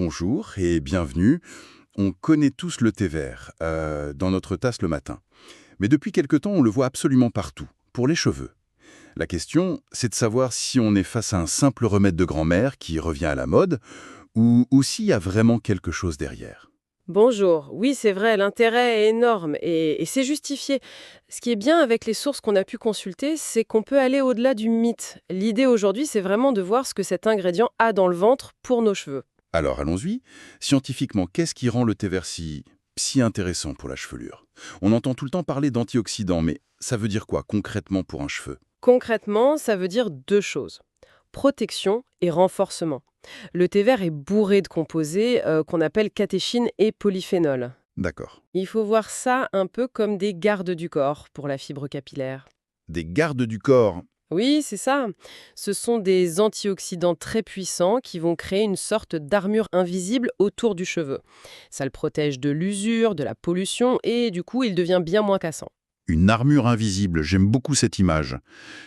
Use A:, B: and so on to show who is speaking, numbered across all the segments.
A: bonjour et bienvenue. On connaît tous le thé vert dans notre tasse le matin. Mais depuis quelque temps, on le voit absolument partout, pour les cheveux. La question, c'est de savoir si on est face à un simple remède de grand-mère qui revient à la mode ou s'il y a vraiment quelque chose derrière.
B: Bonjour. Oui, c'est vrai, l'intérêt est énorme et c'est justifié. Ce qui est bien avec les sources qu'on a pu consulter, c'est qu'on peut aller au-delà du mythe. L'idée aujourd'hui, c'est vraiment de voir ce que cet ingrédient a dans le ventre pour nos cheveux.
A: Alors allons-y. Scientifiquement, qu'est-ce qui rend le thé vert si intéressant pour la chevelure? On entend tout le temps parler d'antioxydants, mais ça veut dire quoi concrètement pour un cheveu?
B: Concrètement, ça veut dire deux choses. Protection et renforcement. Le thé vert est bourré de composés qu'on appelle catéchines et polyphénols.
A: D'accord.
B: Il faut voir ça un peu comme des gardes du corps pour la fibre capillaire.
A: Des gardes du corps.
B: Oui, c'est ça. Ce sont des antioxydants très puissants qui vont créer une sorte d'armure invisible autour du cheveu. Ça le protège de l'usure, de la pollution et du coup, il devient bien moins cassant.
A: Une armure invisible, j'aime beaucoup cette image.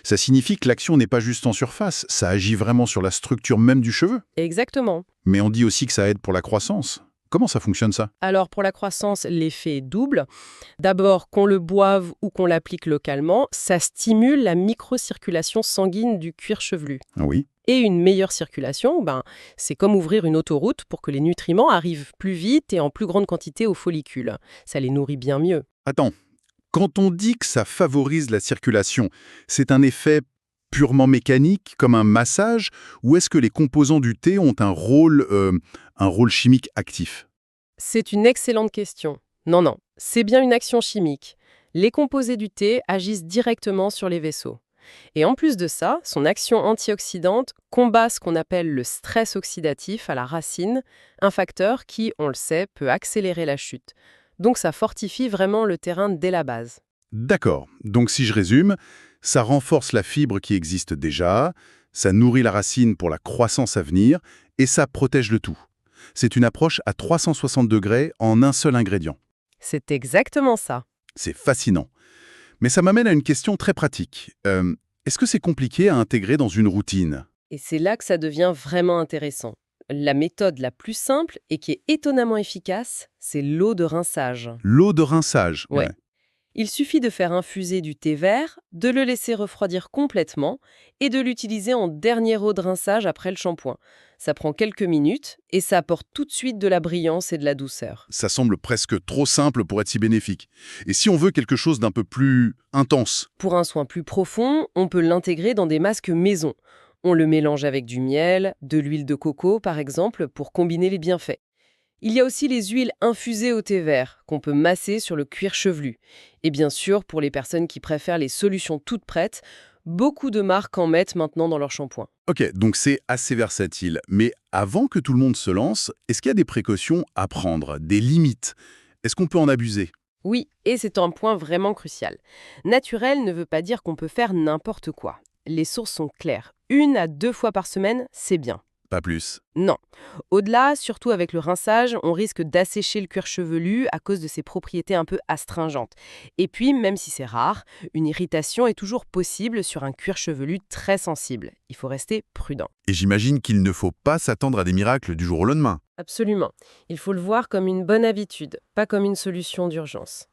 A: Ça signifie que l'action n'est pas juste en surface, ça agit vraiment sur la structure même du cheveu.
B: Exactement.
A: Mais on dit aussi que ça aide pour la croissance. Comment ça fonctionne ça?
B: Alors pour la croissance, l'effet est double. D'abord, qu'on le boive ou qu'on l'applique localement, ça stimule la microcirculation sanguine du cuir chevelu.
A: Ah oui.
B: Et une meilleure circulation, c'est comme ouvrir une autoroute pour que les nutriments arrivent plus vite et en plus grande quantité aux follicules. Ça les nourrit bien mieux.
A: Attends, quand on dit que ça favorise la circulation, c'est un effet purement mécanique, comme un massage, ou est-ce que les composants du thé ont un rôle chimique actif?
B: C'est une excellente question. Non, non, c'est bien une action chimique. Les composés du thé agissent directement sur les vaisseaux. Et en plus de ça, son action antioxydante combat ce qu'on appelle le stress oxydatif à la racine, un facteur qui, on le sait, peut accélérer la chute. Donc ça fortifie vraiment le terrain dès la base.
A: D'accord, donc si je résume, ça renforce la fibre qui existe déjà, ça nourrit la racine pour la croissance à venir, et ça protège le tout. C'est une approche à 360 degrés en un seul ingrédient.
B: C'est exactement ça.
A: C'est fascinant. Mais ça m'amène à une question très pratique. Est-ce que c'est compliqué à intégrer dans une routine?
B: Et c'est là que ça devient vraiment intéressant. La méthode la plus simple et qui est étonnamment efficace, c'est l'eau de rinçage.
A: L'eau de rinçage,
B: Ouais.
A: ouais.
B: Il suffit de faire infuser du thé vert, de le laisser refroidir complètement et de l'utiliser en dernière eau de rinçage après le shampoing. Ça prend quelques minutes et ça apporte tout de suite de la brillance et de la douceur.
A: Ça semble presque trop simple pour être si bénéfique. Et si on veut quelque chose d'un peu plus intense?
B: Pour un soin plus profond, on peut l'intégrer dans des masques maison. On le mélange avec du miel, de l'huile de coco par exemple, pour combiner les bienfaits. Il y a aussi les huiles infusées au thé vert qu'on peut masser sur le cuir chevelu. Et bien sûr, pour les personnes qui préfèrent les solutions toutes prêtes, beaucoup de marques en mettent maintenant dans leur shampoing.
A: Ok, donc c'est assez versatile. Mais avant que tout le monde se lance, est-ce qu'il y a des précautions à prendre, des limites? Est-ce qu'on peut en abuser?
B: Oui, et c'est un point vraiment crucial. Naturel ne veut pas dire qu'on peut faire n'importe quoi. Les sources sont claires. 1 à 2 fois par semaine, c'est bien.
A: Pas plus.
B: Non. Au-delà, surtout avec le rinçage, on risque d'assécher le cuir chevelu à cause de ses propriétés un peu astringentes. Et puis, même si c'est rare, une irritation est toujours possible sur un cuir chevelu très sensible. Il faut rester prudent.
A: Et j'imagine qu'il ne faut pas s'attendre à des miracles du jour au lendemain.
B: Absolument. Il faut le voir comme une bonne habitude, pas comme une solution d'urgence.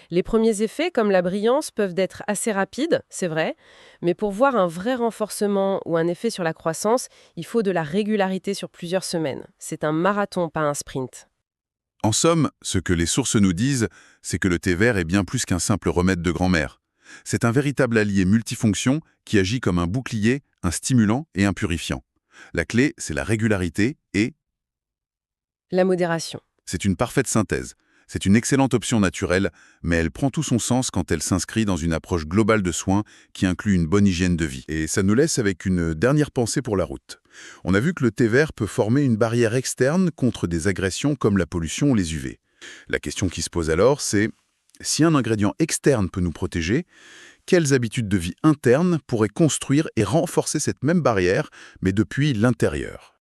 B: Les premiers effets, comme la brillance, peuvent être assez rapides, c'est vrai, mais pour voir un vrai renforcement ou un effet sur la croissance, il faut de la régularité sur plusieurs semaines. C'est un marathon, pas un sprint.
A: En somme, ce que les sources nous disent, c'est que le thé vert est bien plus qu'un simple remède de grand-mère. C'est un véritable allié multifonction qui agit comme un bouclier, un stimulant et un purifiant. La clé, c'est la régularité et
B: La modération.
A: c'est une parfaite synthèse. C'est une excellente option naturelle, mais elle prend tout son sens quand elle s'inscrit dans une approche globale de soins qui inclut une bonne hygiène de vie. Et ça nous laisse avec une dernière pensée pour la route. On a vu que le thé vert peut former une barrière externe contre des agressions comme la pollution ou les UV. La question qui se pose alors, c'est si un ingrédient externe peut nous protéger, quelles habitudes de vie internes pourraient construire et renforcer cette même barrière, mais depuis l'intérieur?